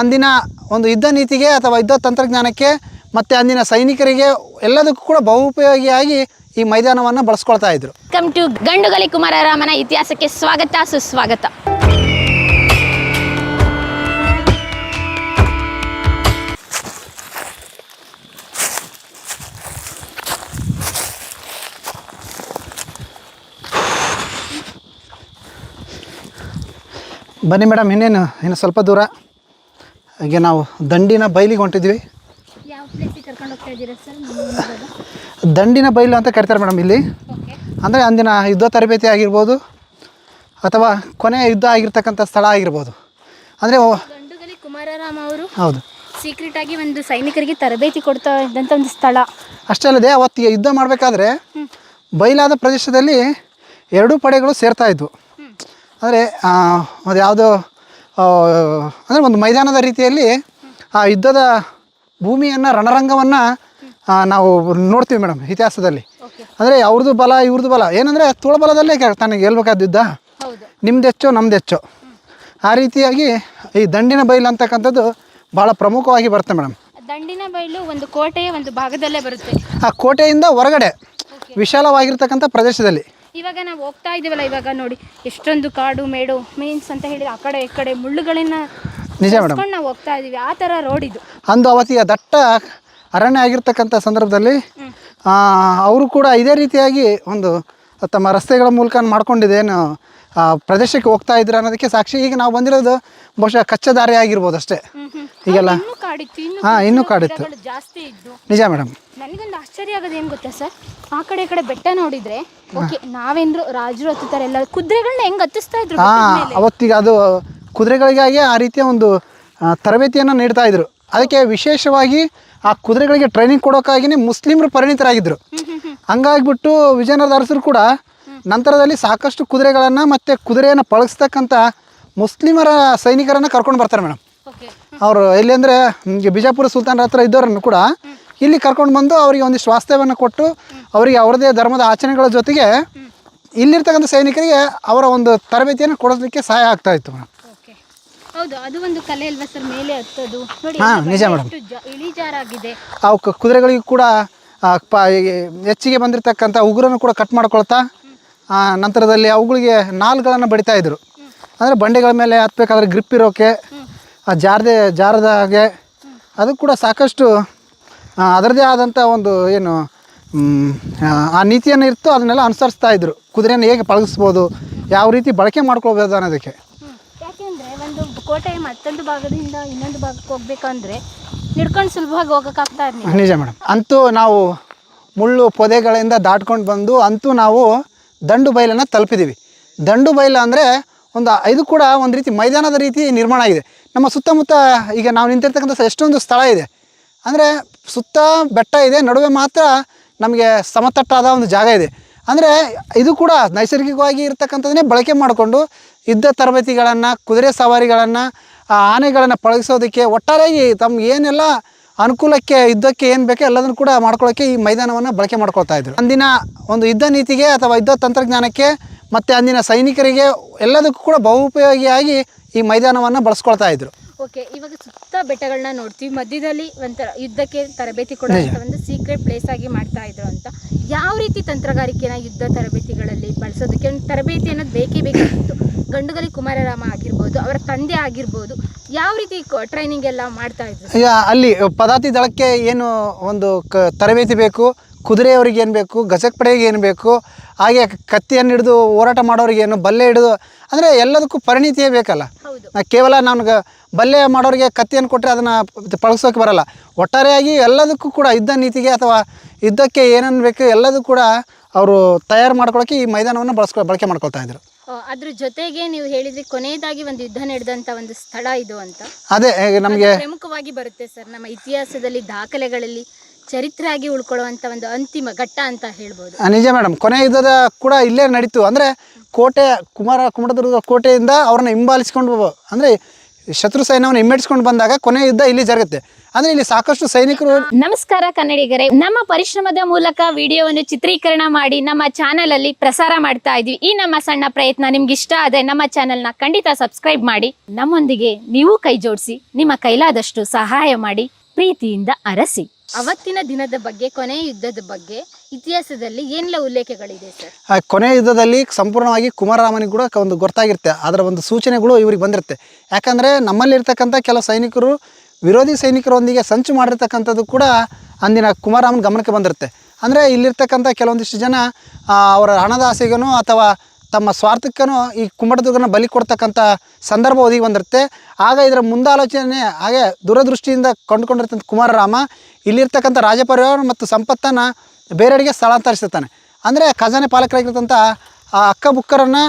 ಅಂದಿನ ಒಂದು ಯುದ್ಧ ನೀತಿಗೆ ಅಥವಾ ಯುದ್ಧ ತಂತ್ರಜ್ಞಾನಕ್ಕೆ ಮತ್ತು ಅಂದಿನ ಸೈನಿಕರಿಗೆ ಎಲ್ಲದಕ್ಕೂ ಕೂಡ ಬಹುಪಯೋಗಿಯಾಗಿ ಈ ಮೈದಾನವನ್ನು ಬಳಸ್ಕೊಳ್ತಾ ಇದ್ರು. ವೆಲ್ಕಮ್ ಟು ಗಂಡುಗಲಿ ಕುಮಾರರಾಮನ ಇತಿಹಾಸಕ್ಕೆ ಸ್ವಾಗತ ಸುಸ್ವಾಗತ. ಬನ್ನಿ ಮೇಡಮ್, ಇನ್ನು ಸ್ವಲ್ಪ ದೂರ ಹಾಗೆ ನಾವು ದಂಡಿನ ಬೈಲಿಗೆ ಹೊಂಟಿದ್ವಿ. ಯಾವ ಪ್ಲೇಸಿಗೆ ಕರ್ಕೊಂಡು ಹೋಗ್ತಾ ಇದ್ದೀರಾ ಸರ್? ದಂಡಿನ ಬೈಲು ಅಂತ ಕರಿತಾರೆ ಮೇಡಮ್ ಇಲ್ಲಿ. ಅಂದರೆ ಅಂದಿನ ಯುದ್ಧ ತರಬೇತಿ ಆಗಿರ್ಬೋದು ಅಥವಾ ಕೊನೆಯ ಯುದ್ಧ ಆಗಿರ್ತಕ್ಕಂಥ ಸ್ಥಳ ಆಗಿರ್ಬೋದು. ಅಂದರೆ ಗಂಡುಗಲಿ ಕುಮಾರರಾಮ ಅವರು ಹೌದು, ಸೀಕ್ರೆಟ್ ಆಗಿ ಒಂದು ಸೈನಿಕರಿಗೆ ತರಬೇತಿ ಕೊಡ್ತಾ ಇದ್ದಂಥ ಒಂದು ಸ್ಥಳ. ಅಷ್ಟೇ ಅಲ್ಲದೆ ಅವತ್ತಿಗೆ ಯುದ್ಧ ಮಾಡಬೇಕಾದ್ರೆ ಬಯಲಾದ ಪ್ರದೇಶದಲ್ಲಿ ಎರಡೂ ಪಡೆಗಳು ಸೇರ್ತಾ ಇದ್ವು. ಅಂದರೆ ಅದು ಯಾವುದೋ ಅಂದರೆ ಒಂದು ಮೈದಾನದ ರೀತಿಯಲ್ಲಿ ಆ ಯುದ್ಧದ ಭೂಮಿಯನ್ನು, ರಣರಂಗವನ್ನು ನಾವು ನೋಡ್ತೀವಿ ಮೇಡಮ್ ಇತಿಹಾಸದಲ್ಲಿ. ಅಂದರೆ ಅವ್ರದ್ದು ಬಲ ಇವ್ರದ್ದು ಬಲ ಏನಂದರೆ ತುಳಬಲದಲ್ಲೇ ತನಗೆ ಗೆಲ್ಬೇಕಾದ ಯುದ್ಧ, ನಿಮ್ದು ಹೆಚ್ಚು ನಮ್ದು ಹೆಚ್ಚು. ಆ ರೀತಿಯಾಗಿ ಈ ದಂಡಿನ ಬೈಲು ಅಂತಕ್ಕಂಥದ್ದು ಭಾಳ ಪ್ರಮುಖವಾಗಿ ಬರುತ್ತೆ ಮೇಡಮ್. ದಂಡಿನ ಬೈಲು ಒಂದು ಕೋಟೆಯ ಒಂದು ಭಾಗದಲ್ಲೇ ಬರುತ್ತೆ. ಆ ಕೋಟೆಯಿಂದ ಹೊರಗಡೆ ವಿಶಾಲವಾಗಿರ್ತಕ್ಕಂಥ ಪ್ರದೇಶದಲ್ಲಿ ಇವಾಗ ನಾವು ಹೋಗ್ತಾ ಇದ್ದೀವಲ್ಲ, ಇವಾಗ ನೋಡಿ ಎಷ್ಟೊಂದು ಕಾಡು ಮೇಡು ಮೀನ್ಸ್ ಅಂತ ಹೇಳಿ ಆ ಕಡೆ ಈ ಕಡೆ ಮುಳ್ಳುಗಳನ್ನ ನಿಜ ಮೇಡಮ್ ನಾವು ಹೋಗ್ತಾ ಇದೀವಿ. ಆ ಥರ ರೋಡ್ ಇದು. ಅಂದು ಅವತ್ತಿಯ ದಟ್ಟ ಅರಣ್ಯ ಆಗಿರ್ತಕ್ಕಂಥ ಸಂದರ್ಭದಲ್ಲಿ ಅವರು ಕೂಡ ಇದೇ ರೀತಿಯಾಗಿ ಒಂದು ತಮ್ಮ ರಸ್ತೆಗಳ ಮೂಲಕ ಮಾಡ್ಕೊಂಡಿದ್ದೇನು ಪ್ರದೇಶಕ್ಕೆ ಹೋಗ್ತಾ ಇದ್ರು ಅನ್ನೋದಕ್ಕೆ ಸಾಕ್ಷಿ. ಈಗ ನಾವು ಬಂದಿರೋದು ಬಹುಶಃ ಕಚ್ಚಾ ದಾರಿ ಆಗಿರ್ಬೋದು ಅಷ್ಟೇ. ಈಗೆಲ್ಲ ಇನ್ನೂ ಕಾಡಿತ್ತು ಜಾಸ್ತಿ ಇದ್ದು. ನಿಜ ಮೇಡಮ್. ನನಗೊಂದು ಆಶ್ಚರ್ಯ ಆಗೋದು ಏನು ಗೊತ್ತಾ ಸರ್, ಆ ಕಡೆ ಈ ಕಡೆ ಬೆಟ್ಟ ನೋಡಿದ್ರೆ ಓಕೆ, ನಾವೇಂದ್ರು ರಾಜರು ಹತ್ತುತ್ತಾರೆ ಎಲ್ಲ, ಕುದುರೆಗಳನ್ನ ಹೆಂಗೆ ಹತ್ತಿಸ್ತಾ ಇದ್ರು. ಅವತ್ತಿಗೆ ಅದು ಕುದುರೆಗಳಿಗಾಗಿ ಆ ರೀತಿಯ ಒಂದು ತರಬೇತಿಯನ್ನು ನೀಡ್ತಾ ಇದ್ರು. ಅದಕ್ಕೆ ವಿಶೇಷವಾಗಿ ಆ ಕುದುರೆಗಳಿಗೆ ಟ್ರೈನಿಂಗ್ ಕೊಡೋಕ್ಕಾಗಿಯೇ ಮುಸ್ಲಿಮರು ಪರಿಣಿತರಾಗಿದ್ದರು. ಹಂಗಾಗಿಬಿಟ್ಟು ವಿಜಯನಗರದ ಅರಸರು ಕೂಡ ನಂತರದಲ್ಲಿ ಸಾಕಷ್ಟು ಕುದುರೆಗಳನ್ನು ಮತ್ತು ಕುದುರೆಯನ್ನು ಪಳಗಿಸ್ತಕ್ಕಂಥ ಮುಸ್ಲಿಮರ ಸೈನಿಕರನ್ನು ಕರ್ಕೊಂಡು ಬರ್ತಾರೆ ಮೇಡಮ್. ಅವರು ಎಲ್ಲಿ ಅಂದರೆ ಬಿಜಾಪುರ ಸುಲ್ತಾನರ ಹತ್ರ ಇದ್ದವರನ್ನು ಕೂಡ ಇಲ್ಲಿ ಕರ್ಕೊಂಡು ಬಂದು ಅವರಿಗೆ ಒಂದಿಷ್ಟು ವಾಸ್ತವ್ಯವನ್ನು ಕೊಟ್ಟು ಅವರಿಗೆ ಅವರದೇ ಧರ್ಮದ ಆಚರಣೆಗಳ ಜೊತೆಗೆ ಇಲ್ಲಿರ್ತಕ್ಕಂಥ ಸೈನಿಕರಿಗೆ ಅವರ ಒಂದು ತರಬೇತಿಯನ್ನು ಕೊಡೋದಕ್ಕೆ ಸಹಾಯ ಆಗ್ತಾ ಇತ್ತು ಮೇಡಮ್. ಹೌದು, ಅದು ಒಂದು ಕಲೆ ಅಲ್ವಾ ಸರ್, ಮೇಲೆ ಹತ್ತೋದು ನೋಡಿ. ನಿಜ ಮೇಡಮ್. ಇಳಿಜಾರಾಗಿದೆ. ಅವು ಕುದುರೆಗಳಿಗೂ ಕೂಡ ಹೆಚ್ಚಿಗೆ ಬಂದಿರತಕ್ಕಂಥ ಉಗುರನ್ನು ಕೂಡ ಕಟ್ ಮಾಡ್ಕೊಳ್ತಾ ನಂತರದಲ್ಲಿ ಅವುಗಳಿಗೆ ನಾಲ್ಗಳನ್ನು ಬಡಿತಾ ಇದ್ರು. ಅಂದರೆ ಬಂಡೆಗಳ ಮೇಲೆ ಹತ್ತಬೇಕಾದ್ರೆ ಗ್ರಿಪ್ ಇರೋಕ್ಕೆ, ಜಾರದ ಹಾಗೆ ಅದು ಕೂಡ ಸಾಕಷ್ಟು ಅದರದ್ದೇ ಆದಂಥ ಒಂದು ಏನು ಆ ನೀತಿಯನ್ನು ಇತ್ತು, ಅದನ್ನೆಲ್ಲ ಅನುಸರಿಸ್ತಾ ಇದ್ರು. ಕುದುರೆಯನ್ನು ಹೇಗೆ ಪಳಗಿಸ್ಬೋದು, ಯಾವ ರೀತಿ ಬಳಕೆ ಮಾಡ್ಕೊಳ್ಬೋದು ಅನ್ನೋದಕ್ಕೆ. ಯಾಕೆಂದರೆ ಒಂದು ಕೋಟೆಯ ಮತ್ತೊಂದು ಭಾಗದಿಂದ ಇನ್ನೊಂದು ಭಾಗಕ್ಕೆ ಹೋಗ್ಬೇಕಂದ್ರೆ ನಿಡ್ಕೊಂಡು ಸುಲಭವಾಗಿ ಹೋಗೋಕ್ಕಾಗ್ತಾ ಇರಲಿಲ್ಲ. ನಿಜ ಮೇಡಮ್. ಅಂತೂ ನಾವು ಮುಳ್ಳು ಪೊದೆಗಳಿಂದ ದಾಟ್ಕೊಂಡು ಬಂದು ಅಂತೂ ನಾವು ದಂಡು ಬೈಲನ್ನು ತಲುಪಿದ್ದೀವಿ. ದಂಡು ಬೈಲು ಅಂದರೆ ಇದು ಕೂಡ ಒಂದು ರೀತಿ ಮೈದಾನದ ರೀತಿ ನಿರ್ಮಾಣ ಆಗಿದೆ. ನಮ್ಮ ಸುತ್ತಮುತ್ತ ಈಗ ನಾವು ನಿಂತಿರ್ತಕ್ಕಂಥ ಎಷ್ಟೊಂದು ಸ್ಥಳ ಇದೆ. ಅಂದರೆ ಸುತ್ತ ಬೆಟ್ಟ ಇದೆ, ನಡುವೆ ಮಾತ್ರ ನಮಗೆ ಸಮತಟ್ಟಾದ ಒಂದು ಜಾಗ ಇದೆ. ಅಂದರೆ ಇದು ಕೂಡ ನೈಸರ್ಗಿಕವಾಗಿ ಇರ್ತಕ್ಕಂಥದ್ದನ್ನೇ ಬಳಕೆ ಮಾಡಿಕೊಂಡು ಯುದ್ಧ ತರಬೇತಿಗಳನ್ನು, ಕುದುರೆ ಸವಾರಿಗಳನ್ನು, ಆನೆಗಳನ್ನು ಪಳಗಿಸೋದಕ್ಕೆ, ಒಟ್ಟಾರೆಯಾಗಿ ತಮ್ಗೆ ಏನೆಲ್ಲ ಅನುಕೂಲಕ್ಕೆ ಯುದ್ಧಕ್ಕೆ ಏನು ಬೇಕೋ ಎಲ್ಲದನ್ನು ಕೂಡ ಮಾಡ್ಕೊಳ್ಳೋಕ್ಕೆ ಈ ಮೈದಾನವನ್ನು ಬಳಕೆ ಮಾಡ್ಕೊಳ್ತಾ ಇದ್ರು. ಅಂದಿನ ಒಂದು ಯುದ್ಧ ನೀತಿಗೆ ಅಥವಾ ಯುದ್ಧ ತಂತ್ರಜ್ಞಾನಕ್ಕೆ ಮತ್ತು ಅಂದಿನ ಸೈನಿಕರಿಗೆ ಎಲ್ಲದಕ್ಕೂ ಕೂಡ ಬಹುಪಯೋಗಿಯಾಗಿ ಈ ಮೈದಾನವನ್ನು ಬಳಸ್ಕೊಳ್ತಾ ಇದ್ರು. ಓಕೆ, ಇವಾಗ ಸುತ್ತ ಬೆಟ್ಟಗಳನ್ನ ನೋಡ್ತೀವಿ, ಮಧ್ಯದಲ್ಲಿ ಒಂಥರ ಯುದ್ಧಕ್ಕೆ ತರಬೇತಿ ಕೊಡುವಂಥ ಒಂದು ಸೀಕ್ರೆಟ್ ಪ್ಲೇಸ್ ಆಗಿ ಮಾಡ್ತಾ ಇದ್ರು ಅಂತ. ಯಾವ ರೀತಿ ತಂತ್ರಗಾರಿಕೆನ ಯುದ್ಧ ತರಬೇತಿಗಳಲ್ಲಿ ಬಳಸೋದಕ್ಕೆ ಒಂದು ತರಬೇತಿ ಅನ್ನೋದು ಬೇಕೇ ಬೇಕಾಗಿತ್ತು. ಗಂಡುಗಲಿ ಕುಮಾರರಾಮ ಆಗಿರ್ಬೋದು, ಅವರ ತಂದೆ ಆಗಿರ್ಬೋದು, ಯಾವ ರೀತಿ ಟ್ರೈನಿಂಗ್ ಎಲ್ಲ ಮಾಡ್ತಾ ಇದ್ರು? ಈಗ ಅಲ್ಲಿ ಪದಾತಿ ದಳಕ್ಕೆ ಏನು ಒಂದು ತರಬೇತಿ ಬೇಕು, ಕುದುರೆಯವರಿಗೆ ಏನು ಬೇಕು, ಗಜಕ್ ಪಡೆಗೆ ಏನು ಬೇಕು, ಹಾಗೆ ಕತ್ತಿಯನ್ನು ಹಿಡಿದು ಹೋರಾಟ ಮಾಡೋರಿಗೆ ಏನು, ಬಲ್ಲೆ ಹಿಡಿದು, ಅಂದರೆ ಎಲ್ಲದಕ್ಕೂ ಪರಿಣಿತಿಯೇ ಬೇಕಲ್ಲ. ಕೇವಲ ನನಗೆ ಬಲ್ಲೆ ಮಾಡೋರಿಗೆ ಕತ್ತಿಯನ್ನು ಕೊಟ್ಟರೆ ಅದನ್ನು ಪಳಗಿಸೋಕೆ ಬರಲ್ಲ. ಒಟ್ಟಾರೆಯಾಗಿ ಎಲ್ಲದಕ್ಕೂ ಕೂಡ ಯುದ್ಧ ನೀತಿಗೆ ಅಥವಾ ಯುದ್ಧಕ್ಕೆ ಏನೇನು ಬೇಕು ಎಲ್ಲದೂ ಕೂಡ ಅವರು ತಯಾರು ಮಾಡ್ಕೊಳ್ಳೋಕೆ ಈ ಮೈದಾನವನ್ನು ಬಳಕೆ ಮಾಡ್ಕೊಳ್ತಾ ಇದ್ರು. ಅದ್ರ ಜೊತೆಗೆ ನೀವು ಹೇಳಿದ್ರಿ ಕೊನೆಯದಾಗಿ ಒಂದು ಯುದ್ಧ ನಡೆದಂಥ ಒಂದು ಸ್ಥಳ ಇದು ಅಂತ. ಅದೇ ನಮಗೆ ಪ್ರಮುಖವಾಗಿ ಬರುತ್ತೆ ಸರ್, ನಮ್ಮ ಇತಿಹಾಸದಲ್ಲಿ ದಾಖಲೆಗಳಲ್ಲಿ ಚರಿತ್ರೆ ಆಗಿ ಉಳ್ಕೊಳ್ಳುವಂಥ ಒಂದು ಅಂತಿಮ ಘಟ್ಟ ಅಂತ ಹೇಳ್ಬೋದು. ನಿಜ ಮೇಡಮ್. ಕೊನೆ ಯುದ್ಧದ ಕೂಡ ಇಲ್ಲೇ ನಡೀತು. ಅಂದರೆ ಕುಮಟದುರ್ಗ ಕೋಟೆಯಿಂದ ಅವ್ರನ್ನ ಹಿಂಬಾಲಿಸ್ಕೊಂಡು ಅಂದರೆ ಶತ್ರು ಸೈನ್ಯವನ್ನು ಹಿಮ್ಮೆಟ್ಟಿಸ್ಕೊಂಡು ಬಂದಾಗ ಕೊನೆ ಯುದ್ಧ ಇಲ್ಲಿ ಜರುಗುತ್ತೆ. ಅಂದರೆ ಇಲ್ಲಿ ಸಾಕಷ್ಟು ಸೈನಿಕರು. ನಮಸ್ಕಾರ ಕನ್ನಡಿಗರೇ, ನಮ್ಮ ಪರಿಶ್ರಮದ ಮೂಲಕ ವಿಡಿಯೋವನ್ನು ಚಿತ್ರೀಕರಣ ಮಾಡಿ ನಮ್ಮ ಚಾನಲ್ ಅಲ್ಲಿ ಪ್ರಸಾರ ಮಾಡ್ತಾ ಇದ್ವಿ. ಈ ನಮ್ಮ ಸಣ್ಣ ಪ್ರಯತ್ನ ನಿಮ್ಗೆ ಇಷ್ಟ ಆದರೆ ನಮ್ಮ ಚಾನೆಲ್ನ ಖಂಡಿತ ಸಬ್ಸ್ಕ್ರೈಬ್ ಮಾಡಿ, ನಮ್ಮೊಂದಿಗೆ ನೀವು ಕೈ ಜೋಡಿಸಿ ನಿಮ್ಮ ಕೈಲಾದಷ್ಟು ಸಹಾಯ ಮಾಡಿ, ಪ್ರೀತಿಯಿಂದ ಅರಸಿ. ಅವತ್ತಿನ ದಿನದ ಬಗ್ಗೆ, ಕೊನೆಯ ಯುದ್ಧದ ಬಗ್ಗೆ ಇತಿಹಾಸದಲ್ಲಿ ಏನೆಲ್ಲ ಉಲ್ಲೇಖಗಳಿದೆ ಸರ್? ಕೊನೆಯ ಯುದ್ಧದಲ್ಲಿ ಸಂಪೂರ್ಣವಾಗಿ ಕುಮಾರರಾಮನಿಗೆ ಕೂಡ ಒಂದು ಗೊತ್ತಾಗಿರುತ್ತೆ, ಅದರ ಒಂದು ಸೂಚನೆಗಳು ಇವ್ರಿಗೆ ಬಂದಿರುತ್ತೆ. ಯಾಕಂದರೆ ನಮ್ಮಲ್ಲಿರ್ತಕ್ಕಂಥ ಕೆಲವು ಸೈನಿಕರು ವಿರೋಧಿ ಸೈನಿಕರೊಂದಿಗೆ ಸಂಚು ಮಾಡಿರ್ತಕ್ಕಂಥದ್ದು ಕೂಡ ಅಂದಿನ ಕುಮಾರರಾಮನ ಗಮನಕ್ಕೆ ಬಂದಿರುತ್ತೆ. ಅಂದರೆ ಇಲ್ಲಿರ್ತಕ್ಕಂಥ ಕೆಲವೊಂದಿಷ್ಟು ಜನ ಅವರ ಹಣದ ಆಸೆಗೂ ಅಥವಾ ತಮ್ಮ ಸ್ವಾರ್ಥಕ್ಕೂ ಈ ಕುಮ್ಮಟದುರ್ಗನ ಬಲಿ ಕೊಡ್ತಕ್ಕಂಥ ಸಂದರ್ಭ ಒದಗಿ ಬಂದಿರುತ್ತೆ. ಆಗ ಇದರ ಮುಂದಾಲೋಚನೆ ಹಾಗೆ ದೂರದೃಷ್ಟಿಯಿಂದ ಕೊಂಡುಕೊಂಡಿರ್ತಂಥ ಕುಮಾರರಾಮ ಇಲ್ಲಿರ್ತಕ್ಕಂಥ ರಾಜಪರಿವಾರ ಮತ್ತು ಸಂಪತ್ತನ್ನು ಬೇರೆಡೆಗೆ ಸ್ಥಳಾಂತರಿಸುತ್ತಾನೆ. ಅಂದರೆ ಖಜಾನೆ ಪಾಲಕರಾಗಿರ್ತಂಥ ಆ ಅಕ್ಕ ಬುಕ್ಕರನ್ನು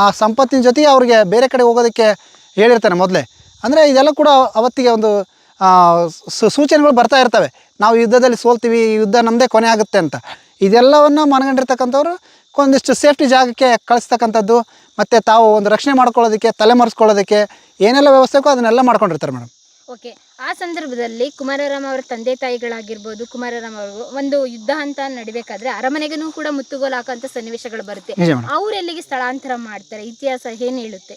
ಆ ಸಂಪತ್ತಿನ ಜೊತೆಗೆ ಅವ್ರಿಗೆ ಬೇರೆ ಕಡೆ ಹೋಗೋದಕ್ಕೆ ಹೇಳಿರ್ತಾನೆ ಮೊದಲೇ. ಅಂದರೆ ಇದೆಲ್ಲ ಕೂಡ ಅವತ್ತಿಗೆ ಒಂದು ಸೂಚನೆಗಳು ಬರ್ತಾ ಇರ್ತವೆ, ನಾವು ಯುದ್ಧದಲ್ಲಿ ಸೋಲ್ತೀವಿ, ಈ ಯುದ್ಧ ನಮ್ಮದೇ ಕೊನೆ ಆಗುತ್ತೆ ಅಂತ. ಇದೆಲ್ಲವನ್ನು ಮನಗಂಡಿರ್ತಕ್ಕಂಥವ್ರು ಒಂದಿಷ್ಟು ಸೇಫ್ಟಿ ಜಾಗಕ್ಕೆ ಕಳಿಸ್ತಕ್ಕಂಥದ್ದು, ಮತ್ತು ತಾವು ಒಂದು ರಕ್ಷಣೆ ಮಾಡ್ಕೊಳ್ಳೋದಕ್ಕೆ, ತಲೆಮರೆಸ್ಕೊಳ್ಳೋದಕ್ಕೆ ಏನೆಲ್ಲ ವ್ಯವಸ್ಥೆಗೂ ಅದನ್ನೆಲ್ಲ ಮಾಡ್ಕೊಂಡಿರ್ತಾರೆ ಮೇಡಮ್. ಓಕೆ, ಆ ಸಂದರ್ಭದಲ್ಲಿ ಕುಮಾರರಾಮ ಅವರ ತಂದೆ ತಾಯಿಗಳಾಗಿರ್ಬೋದು, ಕುಮಾರರಾಮ ಅವರು ಒಂದು ಯುದ್ಧ ಅಂತ ನಡಿಬೇಕಾದ್ರೆ ಅರಮನೆಗೂ ಕೂಡ ಮುತ್ತುಗೋಲು ಹಾಕೋಂಥ ಸನ್ನಿವೇಶಗಳು ಬರುತ್ತೆ. ಅವ್ರು ಎಲ್ಲಿಗೆ ಸ್ಥಳಾಂತರ ಮಾಡ್ತಾರೆ, ಇತಿಹಾಸ ಏನು ಹೇಳುತ್ತೆ?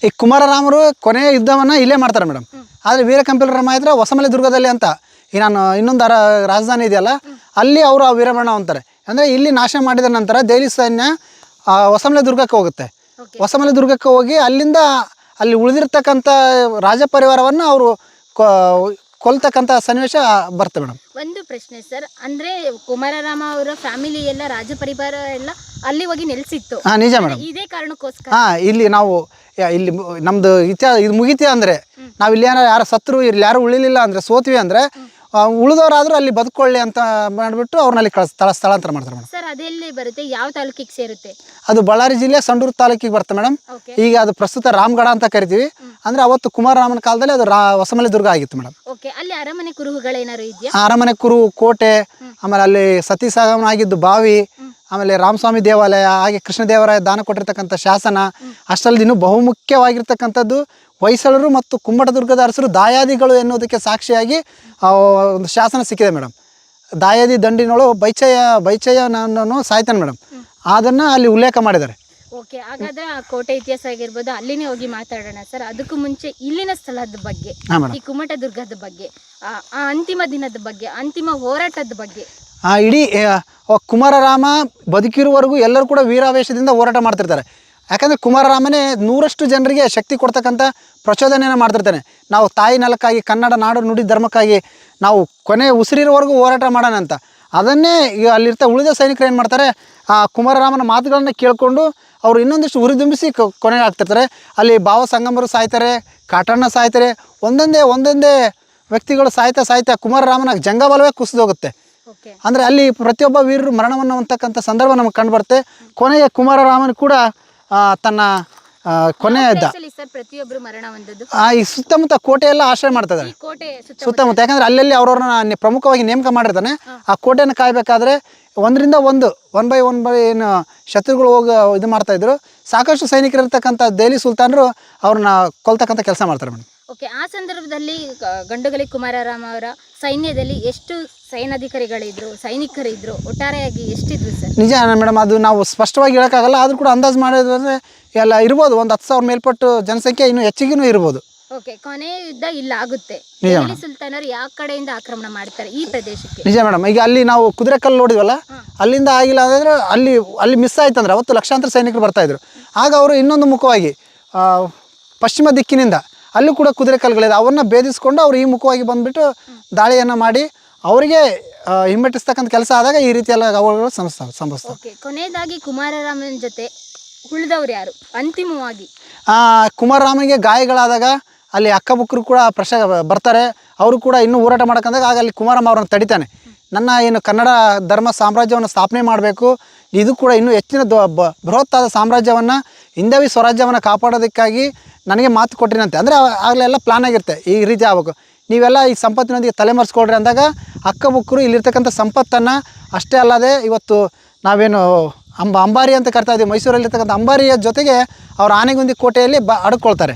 ಈ ಕುಮಾರರಾಮರು ಕೊನೆಯ ಯುದ್ಧವನ್ನು ಇಲ್ಲೇ ಮಾಡ್ತಾರೆ ಮೇಡಮ್. ಆದರೆ ವೀರಕಂಪಿಲರಾಮ ಇದ್ರೆ ಹೊಸಮಲೆ ದುರ್ಗದಲ್ಲಿ ಅಂತ ಈ ನಾನು ಇನ್ನೊಂದು ರಾಜಧಾನಿ ಇದೆಯಲ್ಲ ಅಲ್ಲಿ ಅವರು ಆ ವೀರಮರಣ ಅಂತಾರೆ. ಅಂದರೆ ಇಲ್ಲಿ ನಾಶ ಮಾಡಿದ ನಂತರ ದೆಹಲಿ ಸೈನ್ಯ ಹೊಸಮಲೆ ದುರ್ಗಕ್ಕೆ ಹೋಗುತ್ತೆ. ಹೊಸಮಲೆ ದುರ್ಗಕ್ಕೆ ಹೋಗಿ ಅಲ್ಲಿಂದ ಅಲ್ಲಿ ಉಳಿದಿರ್ತಕ್ಕಂಥ ರಾಜ ಪರಿವಾರವನ್ನು ಅವರು ಕೊಲ್ತಕ್ಕಂಥ ಸನ್ನಿವೇಶ ಬರುತ್ತೆ ಮೇಡಮ್. ಒಂದು ಪ್ರಶ್ನೆ ಸರ್, ಅಂದರೆ ಕುಮಾರರಾಮ ಅವರ ಫ್ಯಾಮಿಲಿ ಎಲ್ಲ ರಾಜ ಪರಿವಾರ ಎಲ್ಲ ಅಲ್ಲಿ ಹೋಗಿ ನೆಲೆಸಿತ್ತು. ನಿಜ ಮೇಡಮ್. ಇದೇ ಕಾರಣಕ್ಕೋಸ್ಕರ ಇಲ್ಲಿ ನಾವು ಇಲ್ಲಿ ನಮ್ಮದು ಇತಿಹಾಸ ಇದು ಮುಗಿತೀವಿ ಅಂದರೆ ನಾವು ಇಲ್ಲಿ ಯಾರು ಸತ್ರು ಇಲ್ಲಿ ಯಾರು ಉಳಿಲಿಲ್ಲ ಅಂದರೆ ಸೋತ್ವಿ ಅಂದರೆ ಉಳಿದವರಾದರೂ ಅಲ್ಲಿ ಬದುಕೊಳ್ಳಿ ಅಂತ ಮಾಡಿಬಿಟ್ಟು ಅವ್ರನ್ನ ಅಲ್ಲಿ ಸ್ಥಳಾಂತರ ಮಾಡ್ತಾರೆ ಮೇಡಮ್. ಸರ್ ಅದೆಲ್ಲಿ ಬರುತ್ತೆ, ಯಾವ ತಾಲೂಕಿಗೆ ಸೇರುತ್ತೆ? ಅದು ಬಳ್ಳಾರಿ ಜಿಲ್ಲೆ ಸಂಡೂರು ತಾಲೂಕಿಗೆ ಬರುತ್ತೆ ಮೇಡಮ್. ಈಗ ಅದು ಪ್ರಸ್ತುತ ರಾಮಗಢ ಅಂತ ಕರಿತೀವಿ. ಅಂದರೆ ಅವತ್ತು ಕುಮಾರರಾಮನ ಕಾಲದಲ್ಲಿ ಅದು ಹೊಸಮಲೆ ದುರ್ಗ ಆಗಿತ್ತು ಮೇಡಮ್. ಓಕೆ, ಅಲ್ಲಿ ಅರಮನೆ ಕುರುಹುಗಳೇನಾದ್ರು ಇದೆಯಾ? ಅರಮನೆ ಕುರು, ಕೋಟೆ, ಆಮೇಲೆ ಅಲ್ಲಿ ಸತಿ ಸಾಗಮನ ಆಗಿದ್ದು ಬಾವಿ, ಆಮೇಲೆ ರಾಮಸ್ವಾಮಿ ದೇವಾಲಯ, ಹಾಗೆ ಕೃಷ್ಣದೇವರಾಯ ದಾನ ಕೊಟ್ಟಿರ್ತಕ್ಕಂಥ ಶಾಸನ, ಅಷ್ಟಲ್ಲದೆ ಇನ್ನೂ ಬಹುಮುಖ್ಯವಾಗಿರ್ತಕ್ಕಂಥದ್ದು ಹೊಯ್ಸಳರು ಮತ್ತು ಕುಮ್ಮಟದುರ್ಗದ ಅರಸರು ದಾಯಾದಿಗಳು ಎನ್ನುವುದಕ್ಕೆ ಸಾಕ್ಷಿಯಾಗಿ ಒಂದು ಶಾಸನ ಸಿಕ್ಕಿದೆ ಮೇಡಮ್. ದಾಯಾದಿ ದಂಡಿನೊಳು ಬೈಚಯ್ಯನನ್ನು ಸಾಯ್ತಾನೆ ಮೇಡಮ್, ಅದನ್ನು ಅಲ್ಲಿ ಉಲ್ಲೇಖ ಮಾಡಿದ್ದಾರೆ. ಓಕೆ, ಹಾಗಾದ್ರೆ ಆ ಕೋಟೆ ಇತಿಹಾಸ ಆಗಿರ್ಬೋದು ಅಲ್ಲಿನೇ ಹೋಗಿ ಮಾತಾಡೋಣ ಸರ್. ಅದಕ್ಕೂ ಮುಂಚೆ ಇಲ್ಲಿನ ಸ್ಥಳದ ಬಗ್ಗೆ, ಈ ಕುಮ್ಮಟದುರ್ಗದ ಬಗ್ಗೆ, ಆ ಅಂತಿಮ ದಿನದ ಬಗ್ಗೆ, ಅಂತಿಮ ಹೋರಾಟದ ಬಗ್ಗೆ. ಇಡೀ ಕುಮಾರರಾಮ ಬದುಕಿರುವವರೆಗೂ ಎಲ್ಲರೂ ಕೂಡ ವೀರಾವೇಶದಿಂದ ಹೋರಾಟ ಮಾಡ್ತಿರ್ತಾರೆ. ಯಾಕಂದರೆ ಕುಮಾರರಾಮನೇ 100ರಷ್ಟು ಜನರಿಗೆ ಶಕ್ತಿ ಕೊಡ್ತಕ್ಕಂಥ ಪ್ರಚೋದನೆಯನ್ನು ಮಾಡ್ತಿರ್ತಾನೆ. ನಾವು ತಾಯಿ ನೆಲಕ್ಕಾಗಿ, ಕನ್ನಡ ನಾಡು ನುಡಿ ಧರ್ಮಕ್ಕಾಗಿ ನಾವು ಕೊನೆ ಉಸಿರಿರೋವರೆಗೂ ಹೋರಾಟ ಮಾಡೋಣ ಅಂತ. ಅದನ್ನೇ ಈಗ ಅಲ್ಲಿರ್ತ ಉಳಿದ ಸೈನಿಕರು ಏನು ಮಾಡ್ತಾರೆ, ಆ ಕುಮಾರರಾಮನ ಮಾತುಗಳನ್ನು ಕೇಳಿಕೊಂಡು ಅವರು ಇನ್ನೊಂದಿಷ್ಟು ಉರಿದುಂಬಿಸಿ ಕೊನೆಗೆ ಆಗ್ತಿರ್ತಾರೆ. ಅಲ್ಲಿ ಭಾವ ಸಂಗಮರು ಸಾಯ್ತಾರೆ, ಕಾಟಣ್ಣ ಸಾಯ್ತಾರೆ, ಒಂದೊಂದೇ ವ್ಯಕ್ತಿಗಳು ಸಾಯ್ತಾ ಕುಮಾರರಾಮನ ಜಂಗಬಲವೇ ಕುಸಿದೋಗುತ್ತೆ. ಅಂದರೆ ಅಲ್ಲಿ ಪ್ರತಿಯೊಬ್ಬ ವೀರರು ಮರಣವನ್ನು ಹೊಂದತಕ್ಕಂಥ ಸಂದರ್ಭ ನಮಗೆ ಕಂಡುಬರುತ್ತೆ. ಕೊನೆಗೆ ಕುಮಾರರಾಮನ್ ಕೂಡ ತನ್ನ ಕೊನೆಯ ಪ್ರತಿಯೊಬ್ಬರು ಮರಣ ಹೊಂದದ್ದು ಈ ಸುತ್ತಮುತ್ತ ಕೋಟೆಯೆಲ್ಲ ಆಶ್ರಯ ಮಾಡ್ತಾ ಇದ್ದಾರೆ ಸುತ್ತಮುತ್ತ. ಯಾಕಂದರೆ ಅಲ್ಲೆಲ್ಲಿ ಅವ್ರವ್ರನ್ನ ಪ್ರಮುಖವಾಗಿ ನೇಮಕ ಮಾಡಿರ್ತಾನೆ. ಆ ಕೋಟೆಯನ್ನು ಕಾಯಬೇಕಾದ್ರೆ ಒಂದರಿಂದ ಒನ್ ಬೈ ಏನು ಶತ್ರುಗಳು ಹೋಗಿ ಇದು ಮಾಡ್ತಾಯಿದ್ರು. ಸಾಕಷ್ಟು ಸೈನಿಕರು ಇರ್ತಕ್ಕಂಥ ದೆಹಲಿ ಸುಲ್ತಾನರು ಅವ್ರನ್ನ ಕೊಲ್ತಕ್ಕಂಥ ಕೆಲಸ ಮಾಡ್ತಾರೆ ಮೇಡಮ್. ಓಕೆ, ಆ ಸಂದರ್ಭದಲ್ಲಿ ಗಂಡುಗಲಿ ಕುಮಾರರಾಮ ಅವರ ಸೈನ್ಯದಲ್ಲಿ ಎಷ್ಟು ಸೈನಿಕರಿದ್ರು, ಒಟ್ಟಾರೆಯಾಗಿ ಎಷ್ಟಿದ್ರು ಸರ್? ನಿಜ ಮೇಡಮ್, ಅದು ನಾವು ಸ್ಪಷ್ಟವಾಗಿ ಹೇಳೋಕ್ಕಾಗಲ್ಲ. ಆದರೂ ಕೂಡ ಅಂದಾಜು ಮಾಡೋದಂದರೆ ಎಲ್ಲ ಇರ್ಬೋದು, ಒಂದು 10,000 ಮೇಲ್ಪಟ್ಟು ಜನಸಂಖ್ಯೆ ಇನ್ನೂ ಹೆಚ್ಚಿಗೂ ಇರ್ಬೋದು. ಓಕೆ, ಕೊನೆಯ ಯುದ್ಧ ಇಲ್ಲ ಆಗುತ್ತೆ. ದೆಹಲಿ ಸುಲ್ತಾನರು ಯಾವ ಕಡೆಯಿಂದ ಆಕ್ರಮಣ ಮಾಡ್ತಾರೆ ಈ ಪ್ರದೇಶಕ್ಕೆ? ನಿಜ ಮೇಡಮ್. ಈಗ ಅಲ್ಲಿ ನಾವು ಕುದುರೆಕಲ್ಲು ನೋಡಿದ್ವಲ್ಲ, ಅಲ್ಲಿಂದ ಆಗಿಲ್ಲ ಅಂದರೆ ಅಲ್ಲಿ ಮಿಸ್ ಆಯ್ತಂದ್ರೆ ಅವತ್ತು ಲಕ್ಷಾಂತರ ಸೈನಿಕರು ಬರ್ತಾಯಿದ್ರು. ಆಗ ಅವರು ಇನ್ನೊಂದು ಮುಖವಾಗಿ ಪಶ್ಚಿಮ ದಿಕ್ಕಿನಿಂದ ಅಲ್ಲೂ ಕೂಡ ಕುದುರೆ ಕಲ್ಲುಗಳಿದೆ, ಅವನ್ನ ಭೇದಿಸ್ಕೊಂಡು ಅವರು ಈ ಮುಖವಾಗಿ ಬಂದುಬಿಟ್ಟು ದಾಳಿಯನ್ನು ಮಾಡಿ ಅವರಿಗೆ ಹಿಮ್ಮೆಟ್ಟಿಸ್ತಕ್ಕಂಥ ಕೆಲಸ ಆದಾಗ ಈ ರೀತಿ ಎಲ್ಲ ಅವುಗಳು ಸಂಭವಿಸ್ತವೆ. ಓಕೆ, ಕೊನೆಯದಾಗಿ ಕುಮಾರರಾಮನ ಜೊತೆ ಉಳಿದವರು ಯಾರು ಅಂತಿಮವಾಗಿ? ಕುಮಾರರಾಮನಿಗೆ ಗಾಯಗಳಾದಾಗ ಅಲ್ಲಿ ಅಕ್ಕಬುಕ್ಕರು ಕೂಡ ಬರ್ತಾರೆ. ಅವರು ಕೂಡ ಇನ್ನೂ ಹೋರಾಟ ಮಾಡೋಕ್ಕಂದಾಗ ಆಗ ಅಲ್ಲಿ ಕುಮಾರರಾಮ ಅವರನ್ನು ತಡಿತಾನೆ. ನನ್ನ ಏನು ಕನ್ನಡ ಧರ್ಮ ಸಾಮ್ರಾಜ್ಯವನ್ನು ಸ್ಥಾಪನೆ ಮಾಡಬೇಕು, ಇದು ಕೂಡ ಇನ್ನೂ ಹೆಚ್ಚಿನ ಬೃಹತ್ತಾದ ಸಾಮ್ರಾಜ್ಯವನ್ನು, ಹಿಂದವಿ ಸ್ವರಾಜ್ಯವನ್ನು ಕಾಪಾಡೋದಕ್ಕಾಗಿ ನನಗೆ ಮಾತು ಕೊಟ್ಟಿರಂತೆ. ಅಂದರೆ ಆಗಲೆಲ್ಲ ಪ್ಲಾನ್ ಆಗಿರುತ್ತೆ, ಈ ರೀತಿ ಆಗಬೇಕು, ನೀವೆಲ್ಲ ಈ ಸಂಪತ್ತಿನೊಂದಿಗೆ ತಲೆಮರೆಸ್ಕೊಳ್ರಿ ಅಂದಾಗ ಅಕ್ಕಬುಕ್ಕರು ಇಲ್ಲಿರ್ತಕ್ಕಂಥ ಸಂಪತ್ತನ್ನು ಅಷ್ಟೇ ಅಲ್ಲದೆ ಇವತ್ತು ನಾವೇನು ಅಂಬಾರಿ ಅಂತ ಕರ್ತಾ ಇದ್ದೀವಿ, ಮೈಸೂರಲ್ಲಿರ್ತಕ್ಕಂಥ ಅಂಬಾರಿಯ ಜೊತೆಗೆ ಅವ್ರ ಆನೆಗುಂದಿ ಕೋಟೆಯಲ್ಲಿ ಅಡ್ಕೊಳ್ತಾರೆ.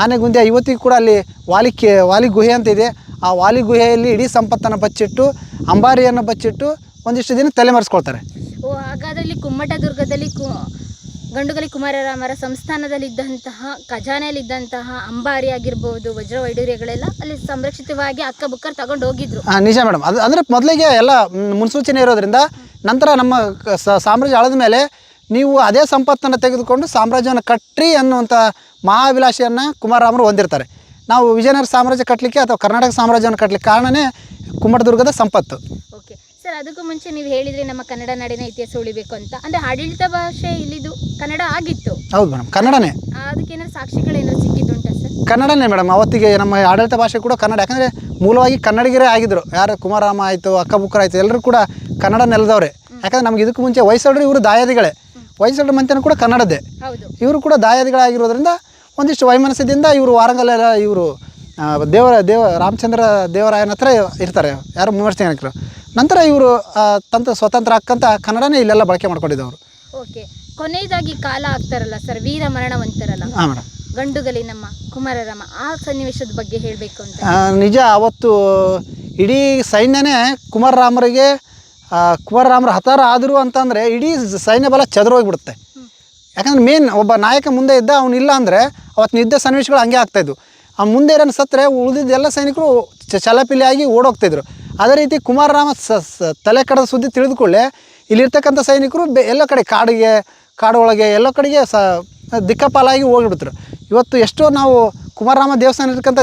ಆನೆಗುಂದಿ ಇವತ್ತಿಗೂ ಕೂಡ ಅಲ್ಲಿ ವಾಲಿ ಗುಹೆ ಅಂತ ಇದೆ. ಆ ವಾಲಿ ಗುಹೆಯಲ್ಲಿ ಇಡೀ ಸಂಪತ್ತನ್ನು ಬಚ್ಚಿಟ್ಟು ಅಂಬಾರಿಯನ್ನು ಬಚ್ಚಿಟ್ಟು ಒಂದಿಷ್ಟು ದಿನ ತಲೆಮರೆಸ್ಕೊಳ್ತಾರೆ. ಓ, ಹಾಗಾದ್ರೆ ಇಲ್ಲಿ ಕುಮ್ಮಟ ದುರ್ಗದಲ್ಲಿ ಗಂಡುಗಲಿ ಕುಮಾರರಾಮರ ಸಂಸ್ಥಾನದಲ್ಲಿದ್ದಂತಹ ಖಜಾನೆಯಲ್ಲಿದ್ದಂತಹ ಅಂಬಾರಿ ಆಗಿರ್ಬೋದು, ವಜ್ರ ವೈಡೂರ್ಯಗಳೆಲ್ಲ ಅಲ್ಲಿ ಸಂರಕ್ಷಿತವಾಗಿ ಅಕ್ಕಬುಕ್ಕರ್ ತಗೊಂಡು ಹೋಗಿದ್ರು. ನಿಜ ಮೇಡಮ್. ಅದು ಅಂದರೆ ಮೊದಲಿಗೆ ಎಲ್ಲ ಮುನ್ಸೂಚನೆ ಇರೋದ್ರಿಂದ ನಂತರ ನಮ್ಮ ಸಾಮ್ರಾಜ್ಯ ಆಳದ ಮೇಲೆ ನೀವು ಅದೇ ಸಂಪತ್ತನ್ನು ತೆಗೆದುಕೊಂಡು ಸಾಮ್ರಾಜ್ಯವನ್ನು ಕಟ್ಟ್ರಿ ಅನ್ನುವಂಥ ಮಹಾಭಿಲಾಷೆಯನ್ನು ಕುಮಾರರಾಮರು ಹೊಂದಿರ್ತಾರೆ. ನಾವು ವಿಜಯನಗರ ಸಾಮ್ರಾಜ್ಯ ಕಟ್ಟಲಿಕ್ಕೆ ಅಥವಾ ಕರ್ನಾಟಕ ಸಾಮ್ರಾಜ್ಯವನ್ನು ಕಟ್ಟಲಿಕ್ಕೆ ಕಾರಣನೇ ಕುಮ್ಮಟದುರ್ಗದ ಸಂಪತ್ತು. ಓಕೆ ಸರ್, ಅದಕ್ಕೂ ಮುಂಚೆ ನೀವು ಹೇಳಿದ್ರಿ ನಮ್ಮ ಕನ್ನಡ ನಾಡಿನ ಇತಿಹಾಸ ಉಳಿಬೇಕು ಅಂತ. ಅಂದರೆ ಆಡಳಿತ ಭಾಷೆ ಇಲ್ಲಿದು ಕನ್ನಡ ಆಗಿತ್ತು. ಹೌದು ಮೇಡಮ್, ಕನ್ನಡನೇ. ಅದಕ್ಕೇನಾದ್ರು ಸಾಕ್ಷಿಗಳೇನಾದ್ರು ಸಿಕ್ಕಿದ್ದುಂಟಾ ಸರ್? ಕನ್ನಡನೇ ಮೇಡಮ್. ಅವತ್ತಿಗೆ ನಮ್ಮ ಆಡಳಿತ ಭಾಷೆ ಕೂಡ ಕನ್ನಡ. ಯಾಕಂದರೆ ಮೂಲವಾಗಿ ಕನ್ನಡಿಗರೇ ಆಗಿದ್ದರು. ಯಾರು ಕುಮಾರರಾಮ ಆಯಿತು, ಅಕ್ಕಬುಕ್ಕರ್ ಆಯಿತು, ಎಲ್ಲರೂ ಕೂಡ ಕನ್ನಡ ನೆಲದವರೇ. ಯಾಕಂದರೆ ನಮ್ಗೆ ಇದಕ್ಕೂ ಮುಂಚೆ ಹೊಯ್ಸಳರು ಇವರು ದಾಯಾದಿಗಳೇ. ಹೊಯ್ಸಳರ ಮಂತ್ರಿನೂ ಕೂಡ ಕನ್ನಡದ್ದೇ. ಹೌದು, ಇವರು ಕೂಡ ದಾಯಾದಿಗಳಾಗಿರೋದ್ರಿಂದ ಒಂದಿಷ್ಟು ವೈಮನಸ್ಯದಿಂದ ಇವರು ವಾರಂಗಲೆಲ್ಲ ಇವರು ರಾಮಚಂದ್ರ ದೇವರಾಯನ ಹತ್ರ ಇರ್ತಾರೆ, ಯಾರು ವಿಮರ್ಶಕರು. ನಂತರ ಇವರು ಸ್ವತಂತ್ರ ಹಾಕಂತ ಕನ್ನಡನೇ ಇಲ್ಲೆಲ್ಲ ಬಳಕೆ ಮಾಡ್ಕೊಂಡಿದ್ದವರು. ಓಕೆ. ಕೊನೆಯದಾಗಿ ಕಾಲ ಆಗ್ತಾರಲ್ಲ ಸರ್, ವೀರ ಮರಣವಂತರಲ್ಲ. ಹಾಂ ಮೇಡಮ್. ಗಂಡುಗಲಿ ನಮ್ಮ ಕುಮಾರರಾಮ, ಆ ಸನ್ನಿವೇಶದ ಬಗ್ಗೆ ಹೇಳಬೇಕು ಅಂತ. ನಿಜ, ಅವತ್ತು ಇಡೀ ಸೈನ್ಯನೇ ಕುಮಾರರಾಮರ ಹತಾರ ಆದರು ಅಂತಂದರೆ ಇಡೀ ಸೈನ್ಯ ಬಲ ಚದುರೋಗಿಬಿಡುತ್ತೆ. ಯಾಕಂದ್ರೆ ಮೇನ್ ಒಬ್ಬ ನಾಯಕ ಮುಂದೆ ಇದ್ದ, ಅವನಿಲ್ಲ ಅಂದರೆ ಅವತ್ತು ಯುದ್ಧ ಸನ್ನಿವೇಶಗಳು ಹಂಗೆ ಆಗ್ತಾಯಿದ್ವು. ಆ ಮುಂದೆ ಇರೋನು ಸತ್ತರೆ ಉಳಿದಿದ್ದ ಎಲ್ಲ ಸೈನಿಕರು ಚಲಪಿಲಿಯಾಗಿ ಓಡೋಗ್ತಿದ್ರು. ಅದೇ ರೀತಿ ಕುಮಾರರಾಮ ತಲೆ ಕಡದ ಸುದ್ದಿ ತಿಳಿದುಕೊಳ್ಳೆ ಇಲ್ಲಿರ್ತಕ್ಕಂಥ ಸೈನಿಕರು ಎಲ್ಲ ಕಡೆ ಕಾಡು ಒಳಗೆ ಎಲ್ಲ ಕಡೆಗೆ ದಿಕ್ಕಪಾಲಾಗಿ ಹೋಗಿಬಿಡ್ತರು. ಇವತ್ತು ಎಷ್ಟೋ ನಾವು ಕುಮಾರರಾಮ ದೇವಸ್ಥಾನ ಇರ್ತಕ್ಕಂಥ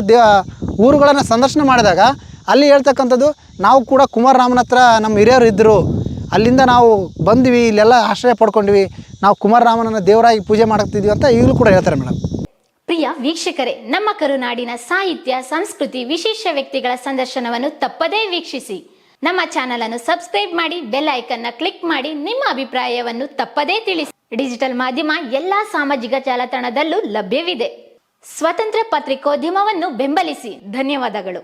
ಊರುಗಳನ್ನು ಸಂದರ್ಶನ ಮಾಡಿದಾಗ ಅಲ್ಲಿ ಹೇಳ್ತಕ್ಕಂಥದ್ದು, ನಾವು ಕೂಡ ಕುಮಾರರಾಮನ ಹತ್ರ ನಮ್ಮ ಹಿರಿಯರು ಇದ್ದರು, ಅಲ್ಲಿಂದ ನಾವು ಬಂದ್ವಿ, ಇಲ್ಲೆಲ್ಲ ಆಶ್ರಯ ಪಡ್ಕೊಂಡ್ವಿ, ನಾವು ಕುಮಾರರಾಮನನ್ನು ದೇವರಾಗಿ ಪೂಜೆ ಮಾಡ್ತಿದ್ವಿ ಅಂತ ಈಗಲೂ ಕೂಡ ಹೇಳ್ತಾರೆ ಮೇಡಮ್. ಪ್ರಿಯ ವೀಕ್ಷಕರೇ, ನಮ್ಮ ಕರುನಾಡಿನ ಸಾಹಿತ್ಯ, ಸಂಸ್ಕೃತಿ, ವಿಶೇಷ ವ್ಯಕ್ತಿಗಳ ಸಂದರ್ಶನವನ್ನು ತಪ್ಪದೇ ವೀಕ್ಷಿಸಿ. ನಮ್ಮ ಚಾನೆಲ್ ಅನ್ನು ಸಬ್ಸ್ಕ್ರೈಬ್ ಮಾಡಿ, ಬೆಲ್ ಐಕನ್ನ ಕ್ಲಿಕ್ ಮಾಡಿ, ನಿಮ್ಮ ಅಭಿಪ್ರಾಯವನ್ನು ತಪ್ಪದೇ ತಿಳಿಸಿ. ಡಿಜಿಟಲ್ ಮಾಧ್ಯಮ ಎಲ್ಲಾ ಸಾಮಾಜಿಕ ಜಾಲತಾಣದಲ್ಲೂ ಲಭ್ಯವಿದೆ. ಸ್ವತಂತ್ರ ಪತ್ರಿಕೋದ್ಯಮವನ್ನು ಬೆಂಬಲಿಸಿ. ಧನ್ಯವಾದಗಳು.